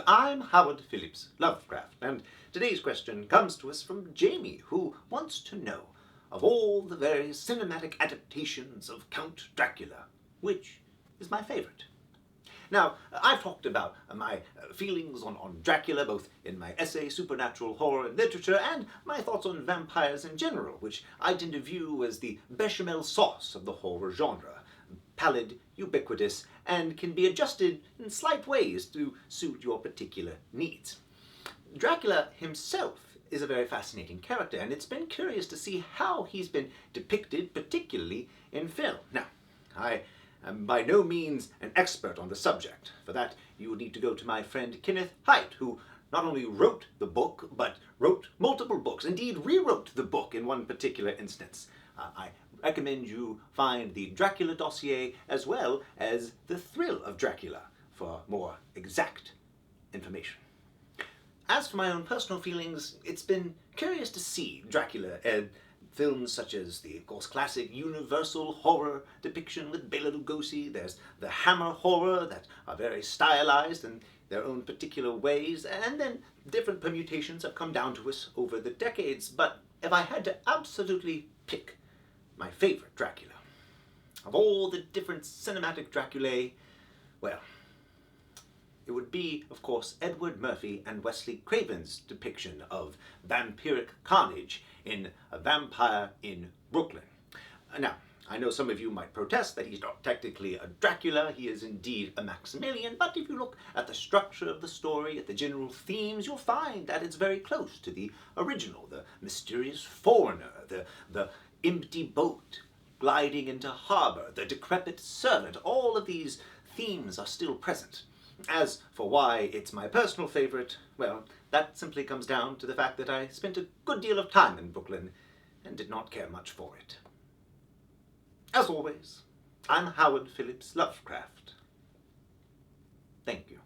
I'm Howard Phillips Lovecraft, and today's question comes to us from Jamie, who wants to know, of all the various cinematic adaptations of Count Dracula, which is my favorite? Now, I've talked about my feelings on Dracula, both in my essay, Supernatural Horror and Literature, and my thoughts on vampires in general, which I tend to view as the bechamel sauce of the horror genre. Pallid, ubiquitous, and can be adjusted in slight ways to suit your particular needs. Dracula himself is a very fascinating character, and it's been curious to see how he's been depicted, particularly in film. Now, I am by no means an expert on the subject. For that, you would need to go to my friend Kenneth Haidt, who not only wrote the book, but wrote multiple books, indeed rewrote the book in one particular instance. I recommend you find the Dracula dossier as well as The Thrill of Dracula for more exact information. As for my own personal feelings, it's been curious to see Dracula in films such as the, of course, classic Universal horror depiction with Bela Lugosi. There's the Hammer horror that are very stylized in their own particular ways, and then different permutations have come down to us over the decades. But if I had to absolutely pick my favorite Dracula, of all the different cinematic Draculae, well, it would be, of course, Edward Murphy and Wesley Craven's depiction of vampiric carnage in A Vampire in Brooklyn. Now, I know some of you might protest that he's not technically a Dracula, he is indeed a Maximilian, but if you look at the structure of the story, at the general themes, you'll find that it's very close to the original. The mysterious foreigner, the empty boat gliding into harbor, the decrepit servant, all of these themes are still present. As for why it's my personal favorite, well, that simply comes down to the fact that I spent a good deal of time in Brooklyn and did not care much for it. As always, I'm Howard Phillips Lovecraft. Thank you.